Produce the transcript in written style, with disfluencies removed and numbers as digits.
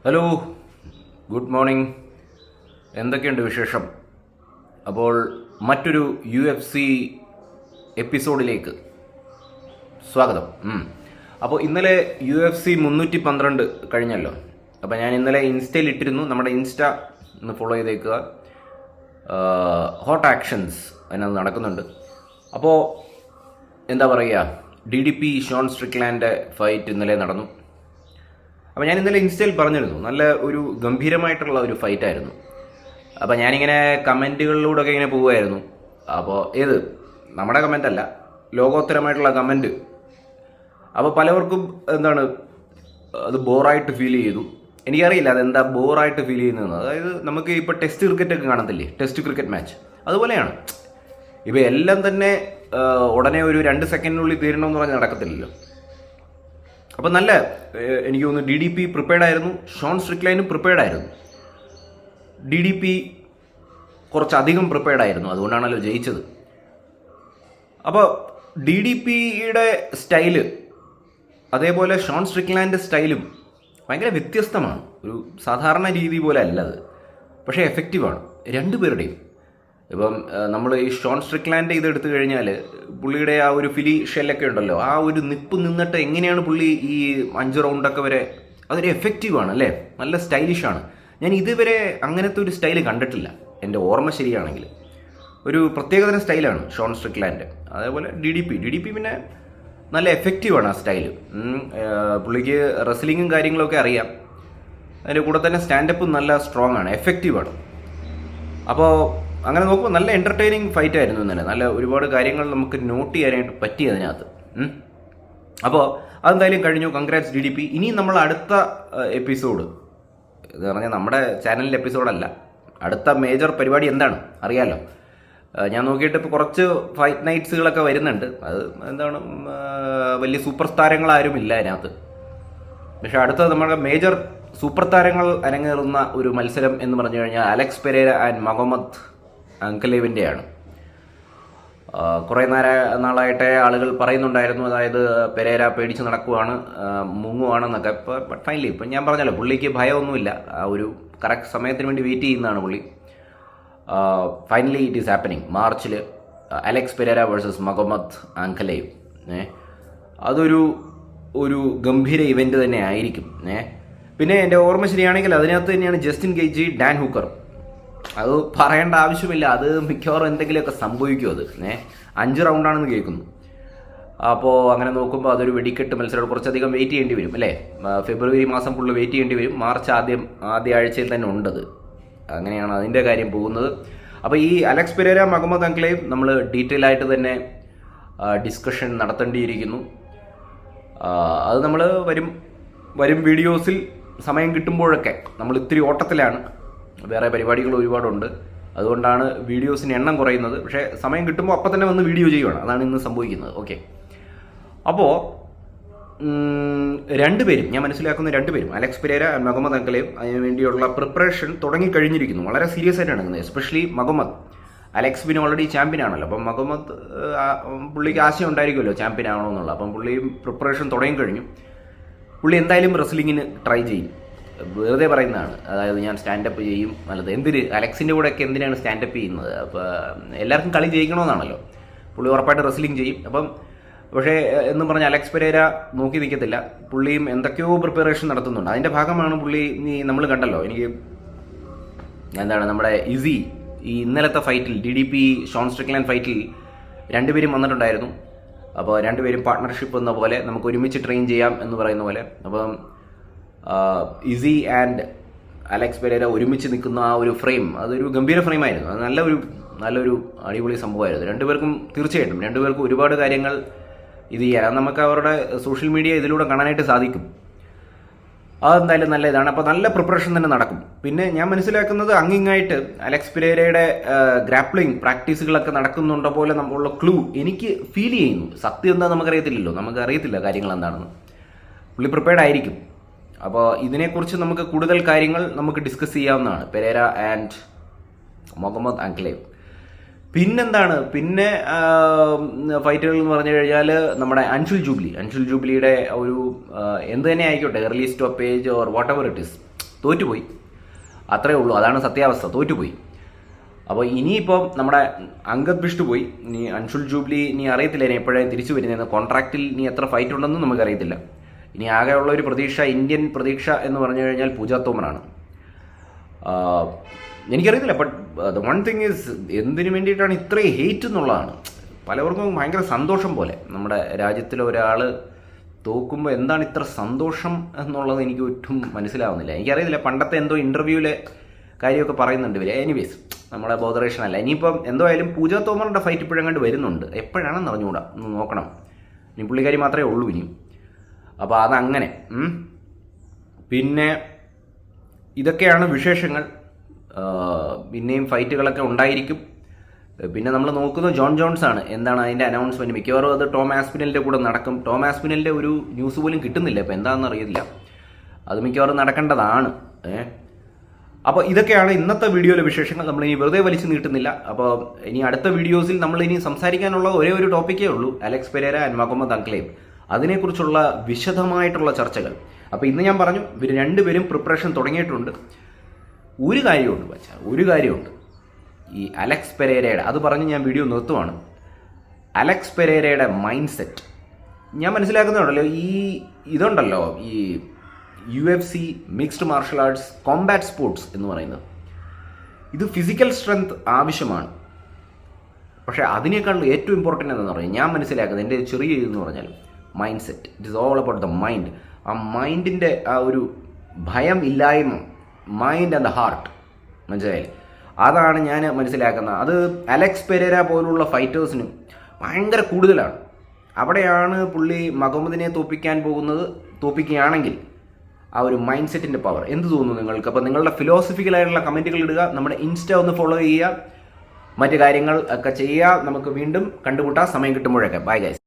Hello, good morning. എന്തൊക്കെയുണ്ട് വിശേഷം? അപ്പോൾ മറ്റൊരു UFC എപ്പിസോഡിലേക്ക് സ്വാഗതം. അപ്പോൾ ഇന്നലെ UFC 312 കഴിഞ്ഞല്ലോ. അപ്പോൾ ഞാൻ ഇന്നലെ ഇൻസ്റ്റയിൽ ഇട്ടിരുന്നു. നമ്മുടെ ഇൻസ്റ്റ ഒന്ന് ഫോളോ ചെയ്തേക്കുക. ഹോട്ട് ആക്ഷൻസ് അതിനകത്ത് നടക്കുന്നുണ്ട്. അപ്പോൾ എന്താ പറയുക, DDP ഷോൺ സ്ട്രിക്ലാൻഡ് ഫൈറ്റ് ഇന്നലെ നടന്നു. അപ്പോൾ ഞാൻ ഇന്നലെ ഇൻസ്റ്റയിൽ പറഞ്ഞിരുന്നു, നല്ല ഒരു ഗംഭീരമായിട്ടുള്ള ഒരു ഫൈറ്റായിരുന്നു. അപ്പോൾ ഞാനിങ്ങനെ കമൻറ്റുകളിലൂടെയൊക്കെ ഇങ്ങനെ പോവുമായിരുന്നു. അപ്പോൾ നമ്മുടെ കമൻ്റ് അല്ല, ലോകോത്തരമായിട്ടുള്ള കമൻറ്റ്. അപ്പോൾ പലവർക്കും അത് ബോറായിട്ട് ഫീൽ ചെയ്തു. എനിക്കറിയില്ല അതെന്താ ബോറായിട്ട് ഫീൽ ചെയ്യുന്നതെന്ന്. അതായത് നമുക്ക് ഇപ്പോൾ ടെസ്റ്റ് ക്രിക്കറ്റൊക്കെ കാണത്തില്ലേ, ടെസ്റ്റ് ക്രിക്കറ്റ് മാച്ച് അതുപോലെയാണ്. ഇപ്പോൾ എല്ലാം തന്നെ ഉടനെ ഒരു 2 സെക്കൻഡിനുള്ളിൽ തീരണമെന്ന് പറഞ്ഞാൽ നടക്കത്തില്ലല്ലോ. അപ്പോൾ എനിക്ക് തോന്നുന്നു DDP പ്രിപ്പയർഡ് ആയിരുന്നു, ഷോൺ സ്ട്രിക്ലൈനും പ്രിപ്പയർഡ് ആയിരുന്നു. DDP കുറച്ചധികം പ്രിപ്പയർഡ് ആയിരുന്നു, അതുകൊണ്ടാണല്ലോ ജയിച്ചത്. അപ്പോൾ DDPയുടെ സ്റ്റൈല് അതേപോലെ ഷോൺ സ്ട്രിക്ലാൻഡ് സ്റ്റൈലും ഭയങ്കര വ്യത്യസ്തമാണ്. ഒരു സാധാരണ രീതി പോലെ അല്ല അത്, പക്ഷേ എഫക്റ്റീവാണ് രണ്ടുപേരുടെയും. ഇപ്പം നമ്മൾ ഈ ഷോൺ സ്ട്രിക്ലാൻഡ് എടുത്തു കഴിഞ്ഞാൽ പുള്ളിയുടെ ആ ഒരു ഫിലി ഷെല്ലൊക്കെ ഉണ്ടല്ലോ, ആ ഒരു നിപ്പ് നിന്നിട്ട് എങ്ങനെയാണ് പുള്ളി ഈ 5 റൗണ്ടൊക്കെ വരെ, അതൊരു എഫക്റ്റീവാണ് അല്ലേ, നല്ല സ്റ്റൈലിഷാണ്. ഞാൻ ഇതുവരെ അങ്ങനത്തെ ഒരു സ്റ്റൈല് കണ്ടിട്ടില്ല, എൻ്റെ ഓർമ്മ ശരിയാണെങ്കിൽ. ഒരു പ്രത്യേകതരം സ്റ്റൈലാണ് ഷോൺ സ്ട്രിക്ലാൻഡ്. അതേപോലെ DDP പിന്നെ നല്ല എഫക്റ്റീവാണ് ആ സ്റ്റൈല്. പുള്ളിക്ക് റെസ്ലിങ്ങും കാര്യങ്ങളൊക്കെ അറിയാം. അതിൻ്റെ കൂടെ തന്നെ സ്റ്റാൻഡപ്പും നല്ല സ്ട്രോങ് ആണ്, എഫക്റ്റീവാണ്. അപ്പോൾ അങ്ങനെ നോക്കുമ്പോൾ നല്ല എൻ്റർടൈനിങ് ഫൈറ്റ് ആയിരുന്നു ഇന്നലെ. നല്ല ഒരുപാട് കാര്യങ്ങൾ നമുക്ക് നോട്ട് ചെയ്യാനായിട്ട് പറ്റി അതിനകത്ത്. അപ്പോൾ അതെന്തായാലും കഴിഞ്ഞു. Congrats DDP. ഇനി നമ്മൾ അടുത്ത എപ്പിസോഡ് എന്ന് പറഞ്ഞാൽ നമ്മുടെ ചാനലിൻ്റെ എപ്പിസോഡല്ല, അടുത്ത മേജർ പരിപാടി എന്താണ് അറിയാമല്ലോ. ഞാൻ നോക്കിയിട്ട് ഇപ്പോൾ കുറച്ച് ഫൈറ്റ് നൈറ്റ്സുകളൊക്കെ വരുന്നുണ്ട്. അത് വലിയ സൂപ്പർ താരങ്ങളാരും ഇല്ല അതിനകത്ത്. പക്ഷെ അടുത്ത നമ്മുടെ മേജർ സൂപ്പർ താരങ്ങൾ അരങ്ങേറുന്ന ഒരു മത്സരം എന്ന് പറഞ്ഞു കഴിഞ്ഞാൽ അലക്സ് പെരേര ആൻഡ് മൊഹമ്മദ് അങ്കലേവിൻ്റെയാണ്. കുറേ നാളായിട്ട് ആളുകൾ പറയുന്നുണ്ടായിരുന്നു, അതായത് പെരേര പേടിച്ച് നടക്കുവാണ്, മുങ്ങുവാണെന്നൊക്കെ. ബട്ട് ഫൈനലി ഇപ്പം ഞാൻ പറഞ്ഞല്ലോ, പുള്ളിക്ക് ഭയമൊന്നുമില്ല. ആ ഒരു കറക്റ്റ് സമയത്തിന് വേണ്ടി വെയിറ്റ് ചെയ്യുന്നതാണ് പുള്ളി. Finally it is happening. മാർച്ചിൽ അലക്സ് പെരേര വേഴ്സസ് മൊഹമ്മദ് അങ്കലേവ്. അതൊരു ഗംഭീര ഇവൻ്റ് തന്നെ ആയിരിക്കും. പിന്നെ എൻ്റെ ഓർമ്മ ശരിയാണെങ്കിൽ അതിനകത്ത് തന്നെയാണ് ജസ്റ്റിൻ ഗേജി, ഡാൻ ഹൂക്കർ. അത് പറയേണ്ട ആവശ്യമില്ല, അത് മിക്കവാറും എന്തെങ്കിലുമൊക്കെ സംഭവിക്കും. അത് 5 റൗണ്ടാണെന്ന് കേൾക്കുന്നു. അപ്പോൾ അങ്ങനെ നോക്കുമ്പോൾ അതൊരു വെടിക്കെട്ട് മത്സരം. കുറച്ചധികം വെയിറ്റ് ചെയ്യേണ്ടി വരും അല്ലേ. ഫെബ്രുവരി മാസം ഫുള്ള് വെയിറ്റ് ചെയ്യേണ്ടി വരും. മാർച്ച് ആദ്യ ആഴ്ചയിൽ തന്നെ ഉണ്ടത്. അങ്ങനെയാണ് അതിൻ്റെ കാര്യം പോകുന്നത്. അപ്പോൾ ഈ അലക്സ് പെരേര മൊഹമ്മദ് അങ്കലേവ് നമ്മൾ ഡീറ്റെയിൽ ആയിട്ട് തന്നെ ഡിസ്കഷൻ നടത്തേണ്ടിയിരിക്കുന്നു. അത് നമ്മൾ വരും വീഡിയോസിൽ സമയം കിട്ടുമ്പോഴൊക്കെ. നമ്മൾ ഇത്തിരി ഓട്ടത്തിലാണ്, വേറെ പരിപാടികൾ ഒരുപാടുണ്ട്, അതുകൊണ്ടാണ് വീഡിയോസിന് എണ്ണം കുറയുന്നത്. പക്ഷേ സമയം കിട്ടുമ്പോൾ അപ്പം തന്നെ വന്ന് വീഡിയോ ചെയ്യുവാണ്, അതാണ് ഇന്ന് സംഭവിക്കുന്നത്. ഓക്കെ, അപ്പോൾ രണ്ടുപേരും, ഞാൻ മനസ്സിലാക്കുന്ന രണ്ടുപേരും, അലക്സ് പെരേര ആൻഡ് മൊഹമ്മദ് അങ്കലേവ്, അതിനു വേണ്ടിയുള്ള പ്രിപ്പറേഷൻ തുടങ്ങിക്കഴിഞ്ഞിരിക്കുന്നു. വളരെ സീരിയസ് ആയിട്ടാണ് നടക്കുന്നത്. എസ്പെഷ്യലി മൊഹമ്മദ്. അലക്സ് പിന്നെ ഓൾറെഡി ചാമ്പ്യൻ ആണല്ലോ. അപ്പം മൊഹമ്മദ്, പുള്ളിക്ക് ആശയം ഉണ്ടായിരിക്കുമല്ലോ ചാമ്പ്യൻ ആവണമെന്നുള്ള. അപ്പം പുള്ളിയും പ്രിപ്പറേഷൻ തുടങ്ങിക്കഴിഞ്ഞു. പുള്ളി എന്തായാലും റെസ്ലിങ്ങിന് ട്രൈ ചെയ്യും. വെറുതെ പറയുന്നതാണ്, അതായത് ഞാൻ സ്റ്റാൻഡപ്പ് ചെയ്യും നല്ലത്. അലക്സിൻ്റെ കൂടെയൊക്കെ എന്തിനാണ് സ്റ്റാൻഡപ്പ് ചെയ്യുന്നത്? അപ്പോൾ എല്ലാവർക്കും കളി ജയിക്കണമെന്നാണല്ലോ. പുള്ളി ഉറപ്പായിട്ട് റെസ്ലിംഗ് ചെയ്യും. പക്ഷേ എന്നും പറഞ്ഞ് അലക്സ് പെരേര നോക്കി നിൽക്കത്തില്ല. പുള്ളിയും എന്തൊക്കെയോ പ്രിപ്പറേഷൻ നടത്തുന്നുണ്ട്. അതിൻ്റെ ഭാഗമാണ് പുള്ളി. നമ്മൾ കണ്ടല്ലോ, നമ്മുടെ ഈ ഇന്നലത്തെ ഫൈറ്റിൽ, DDP ഷോൺ സ്ട്രിക്ലാൻഡ് ഫൈറ്റിൽ രണ്ടുപേരും വന്നിട്ടുണ്ടായിരുന്നു. അപ്പോൾ രണ്ടുപേരും പാർട്ട്ണർഷിപ്പ് എന്ന പോലെ നമുക്ക് ഒരുമിച്ച് ട്രെയിൻ ചെയ്യാം എന്ന് പറയുന്ന പോലെ. അപ്പം ഇസി ആൻഡ് അലക്സ് പെരേര ഒരുമിച്ച് നിൽക്കുന്ന ആ ഒരു ഫ്രെയിം, അതൊരു ഗംഭീര ഫ്രെയിമായിരുന്നു. അത് നല്ലൊരു അടിപൊളി സംഭവമായിരുന്നു. രണ്ടുപേർക്കും ഒരുപാട് കാര്യങ്ങൾ ചെയ്യാം. നമുക്ക് അവരുടെ സോഷ്യൽ മീഡിയ ഇതിലൂടെ കാണാനായിട്ട് സാധിക്കും. അതെന്തായാലും നല്ല ഇതാണ്. അപ്പോൾ നല്ല പ്രിപ്പറേഷൻ തന്നെ നടക്കും. പിന്നെ ഞാൻ മനസ്സിലാക്കുന്നത് അങ്ങിങ്ങായിട്ട് അലക്സ് പെരേരയുടെ ഗ്രാപ്ലിംഗ് പ്രാക്ടീസുകളൊക്കെ നടക്കുന്നുണ്ടോ പോലെ നമ്മളുള്ള ക്ലൂ എനിക്ക് ഫീൽ ചെയ്യുന്നു. സത്യം എന്താ നമുക്കറിയത്തില്ലല്ലോ, നമുക്കറിയത്തില്ല കാര്യങ്ങൾ എന്താണെന്ന്. പുള്ളി പ്രിപ്പയർഡ് ആയിരിക്കും. അപ്പോൾ ഇതിനെക്കുറിച്ച് നമുക്ക് കൂടുതൽ കാര്യങ്ങൾ നമുക്ക് ഡിസ്കസ് ചെയ്യാവുന്നതാണ്. Pereira and Mohammed Ankalaev. പിന്നെ ഫൈറ്റുകൾ എന്ന് പറഞ്ഞു കഴിഞ്ഞാൽ നമ്മുടെ അൻഷുൽ ജൂബിലിയുടെ ഒരു എന്ത് തന്നെ ആയിക്കോട്ടെ, early stoppage or whatever it is, തോറ്റുപോയി, അത്രേ ഉള്ളൂ. അതാണ് സത്യാവസ്ഥ, തോറ്റുപോയി. അപ്പോൾ ഇനിയിപ്പോൾ നമ്മുടെ അങ്കദ് ബിഷ്ട് പോയി, ഇനി അൻഷുൽ ജൂബ്ലി ഇനി അറിയത്തില്ല ഇനി എപ്പോഴാണ് തിരിച്ചു വരുന്നതെന്ന്. കോൺട്രാക്റ്റിൽ ഇനി എത്ര ഫൈറ്റ് ഉണ്ടെന്നും നമുക്കറിയത്തില്ല. ഇനി ആകെയുള്ള ഒരു പ്രതീക്ഷ, ഇന്ത്യൻ പ്രതീക്ഷ എന്ന് പറഞ്ഞു കഴിഞ്ഞാൽ പൂജ തോമറാണ്. എനിക്കറിയത്തില്ല, but the one thing is എന്തിനു വേണ്ടിയിട്ടാണ് ഇത്രയും ഹെയ്റ്റ് എന്നുള്ളതാണ്. പലവർക്കും ഭയങ്കര സന്തോഷം പോലെ. നമ്മുടെ രാജ്യത്തിലെ ഒരാൾ തോക്കുമ്പോൾ എന്താണ് ഇത്ര സന്തോഷം എന്നുള്ളത് എനിക്ക് ഒട്ടും മനസ്സിലാവുന്നില്ല. എനിക്കറിയത്തില്ല, പണ്ടത്തെ എന്തോ ഇൻ്റർവ്യൂവിലെ കാര്യമൊക്കെ പറയുന്നുണ്ട് ഇവർ. എനിവേസ്, നമ്മളെ ബോധറേഷൻ അല്ല. ഇനിയിപ്പം എന്തായാലും പൂജ തോമറിൻ്റെ ഫൈറ്റ് ഇപ്പോഴങ്ങോട്ട് വരുന്നുണ്ട്, എപ്പോഴാണെന്ന് അറിഞ്ഞുകൂടാ, ഒന്ന് നോക്കണം. ഇനി പുള്ളിക്കാരി മാത്രമേ ഉള്ളൂ ഇനിയും. അപ്പോൾ അതങ്ങനെ. പിന്നെ ഇതൊക്കെയാണ് വിശേഷങ്ങൾ. പിന്നെയും ഫൈറ്റുകളൊക്കെ ഉണ്ടായിരിക്കും. പിന്നെ നമ്മൾ നോക്കുന്നത് ജോൺ ജോൺസ് ആണ്. എന്താണ് അതിൻ്റെ അനൗൺസ്മെൻറ്റ്? മിക്കവാറും അത് ടോം ആസ്പിനലിൻ്റെ കൂടെ നടക്കും. ടോം ആസ്പിനലിൻ്റെ ഒരു ന്യൂസ് പോലും കിട്ടുന്നില്ല ഇപ്പോൾ, എന്താണെന്ന് അറിയില്ല. അത് മിക്കവാറും നടക്കേണ്ടതാണ്. അപ്പോൾ ഇതൊക്കെയാണ് ഇന്നത്തെ വീഡിയോയിലെ വിശേഷങ്ങൾ. നമ്മളിനി വെറുതെ വലിച്ചു നീട്ടുന്നില്ല. അപ്പോൾ ഇനി അടുത്ത വീഡിയോസിൽ നമ്മളിനി സംസാരിക്കാനുള്ള ഒരേ ഒരു ടോപ്പിക്കേ ഉള്ളൂ, അലക്സ് പെരേര ആൻഡ് മൊഹമ്മദ് അൻക്ലേവ്. അതിനെക്കുറിച്ചുള്ള വിശദമായിട്ടുള്ള ചർച്ചകൾ. അപ്പോൾ ഇന്ന് ഞാൻ പറഞ്ഞു, ഇവർ രണ്ടുപേരും പ്രിപ്പറേഷൻ തുടങ്ങിയിട്ടുണ്ട്. ഒരു കാര്യമുണ്ട്, ഈ അലക്സ് പെരേരയുടെ, അത് പറഞ്ഞ് ഞാൻ വീഡിയോ നിർത്തുവാണ്. അലക്സ് പെരേരയുടെ മൈൻഡ് സെറ്റ് ഞാൻ മനസ്സിലാക്കുന്നുണ്ടല്ലോ. ഇതുണ്ടല്ലോ, ഈ UFC mixed martial arts Kombat sports എന്ന് പറയുന്നത്, ഇത് ഫിസിക്കൽ സ്ട്രെങ്ത് ആവശ്യമാണ്. പക്ഷേ അതിനേക്കാൾ ഏറ്റവും ഇമ്പോർട്ടൻ്റ് എന്ന് പറഞ്ഞാൽ ഞാൻ മനസ്സിലാക്കുന്നത്, എൻ്റെ ചെറിയ ഇതെന്ന് പറഞ്ഞാൽ mind set. It is all about the mind. ആ മൈൻഡിൻ്റെ ആ ഒരു ഭയം ഇല്ലായ്മ, മൈൻഡ് ആൻഡ് ദ ഹാർട്ട്, മനസ്സിലായി? അതാണ് ഞാൻ മനസ്സിലാക്കുന്നത്. അത് അലക്സ് പെരേര പോലുള്ള ഫൈറ്റേഴ്സിനും ഭയങ്കര കൂടുതലാണ്. അവിടെയാണ് പുള്ളി മൊഹമ്മദിനെ തോപ്പിക്കുകയാണെങ്കിൽ ആ ഒരു മൈൻഡ് സെറ്റിൻ്റെ പവർ. എന്ത് തോന്നുന്നു നിങ്ങൾക്ക്? അപ്പോൾ നിങ്ങളുടെ ഫിലോസഫിക്കലായിട്ടുള്ള കമൻറ്റുകൾ ഇടുക. നമ്മുടെ ഇൻസ്റ്റ ഒന്ന് ഫോളോ ചെയ്യുക, മറ്റു കാര്യങ്ങൾ ഒക്കെ ചെയ്യുക. നമുക്ക് വീണ്ടും കണ്ടുമുട്ടാം സമയം കിട്ടുമ്പോഴൊക്കെ. Bye guys.